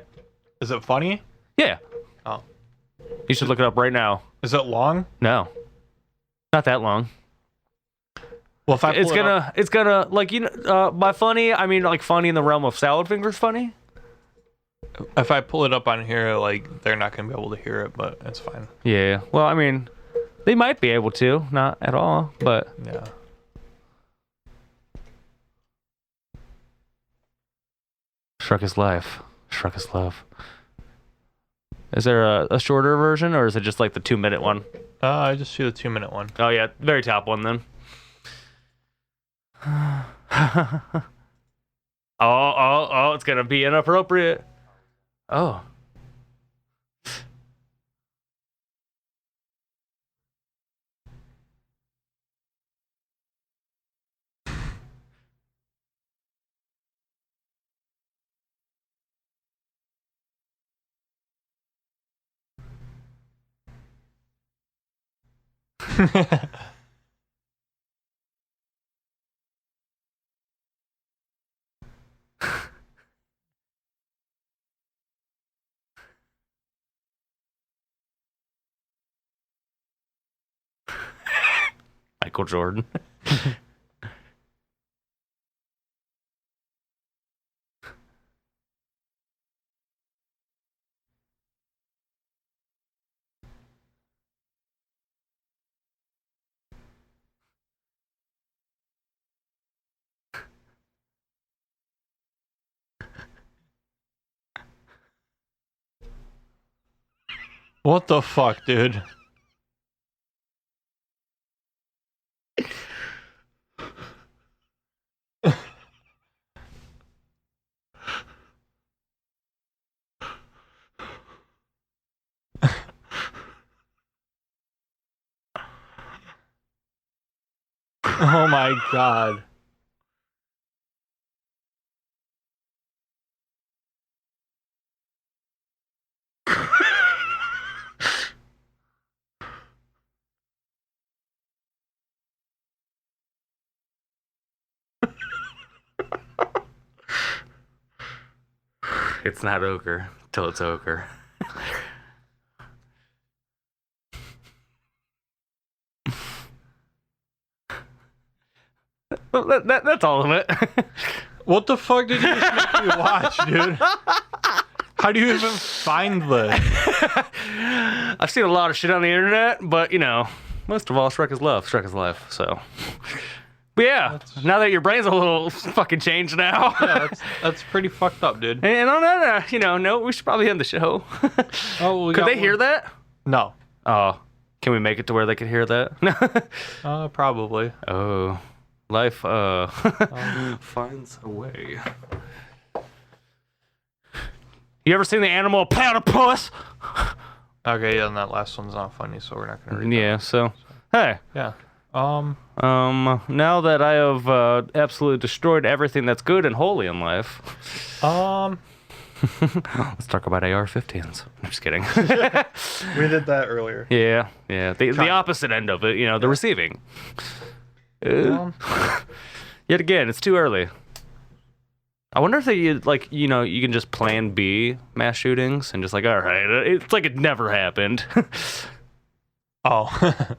Is it funny? Yeah. Oh. You should look it up right now. Is it long? No. Not that long. Well, if I pull It's gonna like, you know, by funny, I mean like funny in the realm of salad fingers funny. if I pull it up on here, like they're not gonna be able to hear it, but it's fine. Yeah. Well, I mean, they might be able to, not at all, but Yeah. Shrek is Life, Shrek is Love. Is there a shorter version, or is it just like the 2-minute one? I just see the 2-minute one. Oh yeah, very top one then. Oh, it's gonna be inappropriate. Oh. Michael Jordan. What the fuck, dude? Oh my god. It's not ochre till it's ochre. Well, that's all of it. What the fuck did you just make me watch, dude? How do you even find this? I've seen a lot of shit on the internet, but you know, most of all, Shrek is love, Shrek is life. So, but yeah, now that your brain's a little fucking changed now, Yeah, that's pretty fucked up, dude. and on that, no, we should probably end the show. Oh, we Could got they hear that? No. Oh, can we make it to where they could hear that? Probably. Oh, life finds a way. You ever seen the animal platypus? Okay, yeah, and that last one's not funny, so we're not gonna read Yeah. So, hey, that. Now that I have absolutely destroyed everything that's good and holy in life, let's talk about AR-15s. I'm just kidding. We did that earlier. Yeah. The opposite end of it, the receiving. Yet again, it's too early. I wonder if they you can just plan B mass shootings and just like, all right, it's like it never happened. Oh.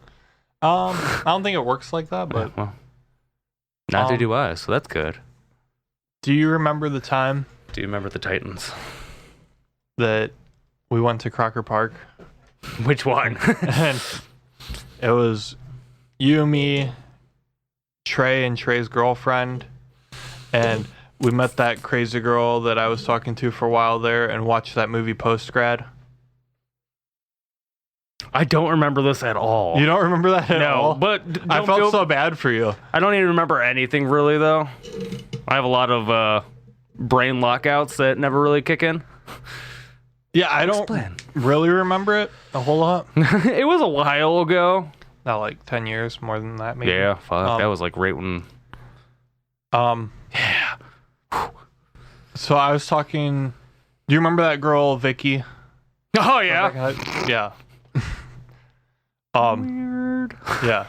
I don't think it works like that, but neither do I, so that's good. Do you remember the time Do you remember the Titans? that we went to Crocker Park? Which one? And it was you, me, Trey, and Trey's girlfriend, and we met that crazy girl that I was talking to for a while there and watched that movie Post-Grad. I don't remember this at all. You don't remember that at all? No, but I felt so bad for you. I don't even remember anything really, though. I have a lot of brain lockouts that never really kick in. Yeah, I don't really remember it a whole lot. It was a while ago. Not like 10 years, more than that maybe. Yeah, fuck. That was like right when... Yeah. So I was talking... Do you remember that girl, Vicky? Oh, yeah. Yeah. Weird. Yeah.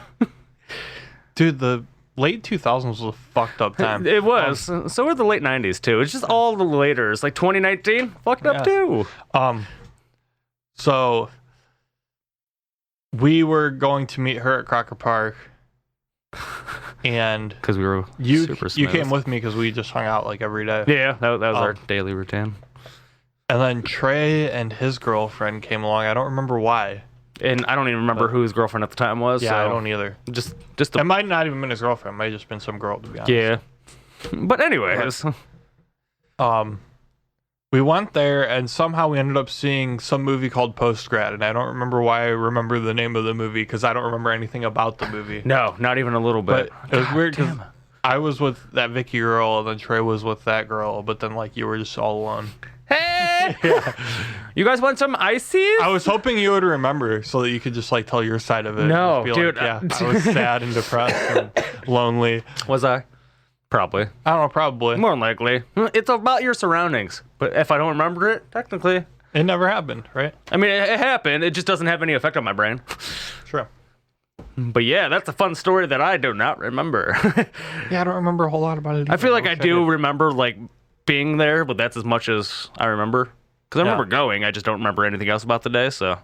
Dude, the late 2000s was a fucked up time. It was. So were the late 90s, too. It's just all the laters. Like 2019, fucked up, too. So we were going to meet her at Crocker Park. And because we were super smooth. You came with me because we just hung out like every day. Yeah, that was our daily routine. And then Trey and his girlfriend came along. I don't remember why. And I don't even remember who his girlfriend at the time was. Yeah, so I don't either. Just it might not even been his girlfriend. It might have just been some girl, to be honest. Yeah. But anyways. We went there and somehow we ended up seeing some movie called Post-Grad, and I don't remember why I remember the name of the movie because I don't remember anything about the movie. No, not even a little bit. But it was weird because I was with that Vicky girl and then Trey was with that girl, but then like you were just all alone. Hey! You guys want some ices? I was hoping you would remember so that you could just like tell your side of it. No, just be dude. Like, I was sad and depressed and lonely. Was I? Probably. I don't know, probably. More than likely. It's about your surroundings. But if I don't remember it, technically. It never happened, right? I mean, it happened. It just doesn't have any effect on my brain. True. But yeah, that's a fun story that I do not remember. Yeah, I don't remember a whole lot about it either. I feel like I do remember like being there, but that's as much as I remember. Because I remember going, I just don't remember anything else about the day, so.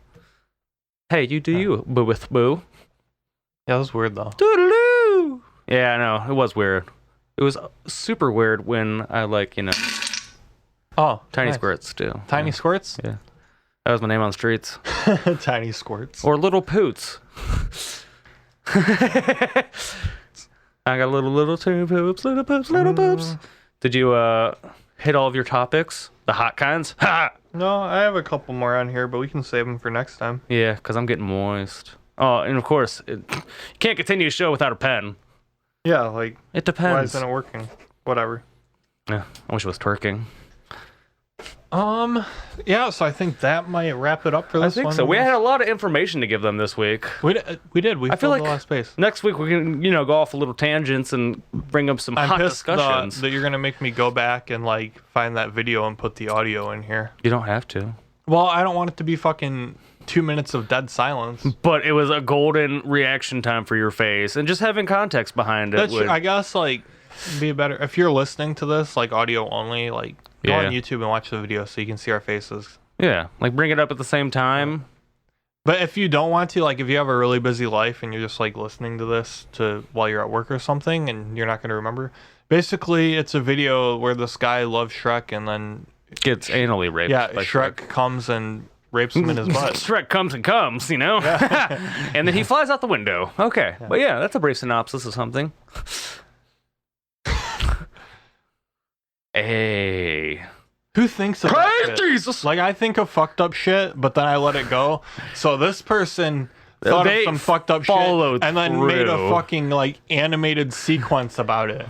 Hey, you do you, boo with boo. Yeah, that was weird though. Doodaloo! Yeah, I know. It was weird. It was super weird when I Oh, Tiny nice. Squirts too. Tiny Squirts? Yeah. That was my name on the streets. Tiny Squirts. Or Little Poots. I got little tiny poops, little poops, little poops. Did you hit all of your topics? The hot kinds? Ha! No, I have a couple more on here, but we can save them for next time. Yeah, because I'm getting moist. Oh, and of course, you can't continue a show without a pen. Yeah, like... It depends. Why isn't it working? Whatever. Yeah, I wish it was twerking. Yeah, so I think that might wrap it up for this one. I think so. We had a lot of information to give them this week. We did. We I feel like a lot of space. Next week we can, go off a little tangents and bring up some hot discussions. That you're gonna make me go back and like find that video and put the audio in here. You don't have to. Well, I don't want it to be fucking 2 minutes of dead silence. But it was a golden reaction time for your face, and just having context behind it. I guess like be better if you're listening to this like audio only. Like go on YouTube and watch the video so you can see our faces. Yeah, like bring it up at the same time. But if you don't want to, like if you have a really busy life and you're just like listening to this while you're at work or something and you're not going to remember, basically it's a video where this guy loves Shrek and then gets anally raped. Yeah, by Shrek comes and rapes him in his butt. Shrek comes and comes, Yeah. And then he flies out the window. Okay. Yeah. But yeah, that's a brief synopsis of something. Hey. Who thinks of that shit? Jesus! Like, I think of fucked up shit, but then I let it go. So this person thought of some fucked up shit and then made a fucking, like, animated sequence about it.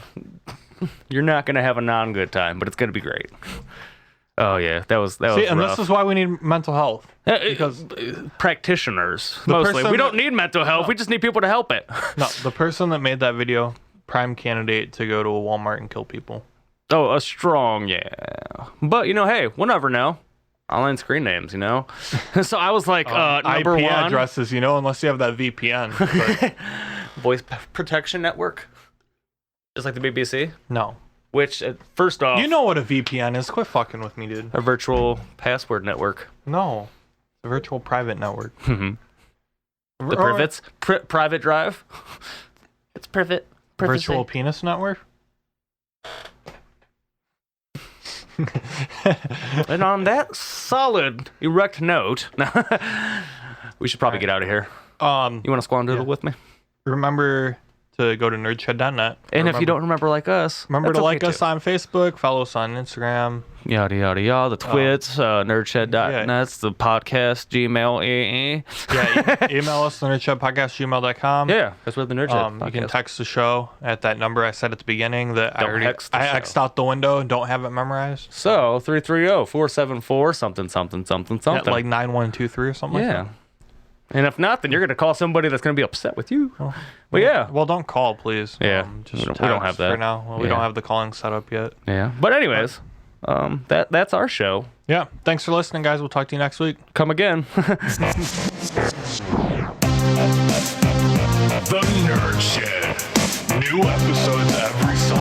You're not going to have a non-good time, but it's going to be great. Oh yeah, that was See, rough. and this is why we need mental health. Because practitioners mostly. person We don't that- need mental health. We just need people to help it. No, the person that made that video, prime candidate to go to a Walmart and kill people. Oh, a strong, yeah. But hey, we'll never know. Online screen names, So I was like, number IP one, addresses, unless you have that VPN. But voice protection network, just like the BBC. no. Which, first off, You know what a VPN is. Quit fucking with me, dude. a virtual password network. No. It's a virtual private network. The privates, private drive. It's private. Virtual penis network? And on that solid, erect note, we should probably get out of here. You want to squandoodle with me? Remember to go to nerdshed.net. And if you don't remember like us, Remember that's to okay like us too. on Facebook, follow us on Instagram. Yada yada yada. The twits, nerdshed.net's the podcast, Gmail. Yeah, email us, thenerdshedpodcast@gmail.com. Yeah, that's where the Nerdshed You can podcast. text the show at that number I said at the beginning that Don't I hex the show. X'd out the window and don't have it memorized. So 330-474 something. At like 9123 or something like Yeah. that. And if not, then you're gonna call somebody that's gonna be upset with you. But yeah. Well, don't call, please. Yeah, Just we don't text have that. for now. Well, we Yeah. don't have the calling set up yet. Yeah. But anyways, that's our show. Yeah. Thanks for listening, guys. We'll talk to you next week. Come again. The Nerd Shed. New episodes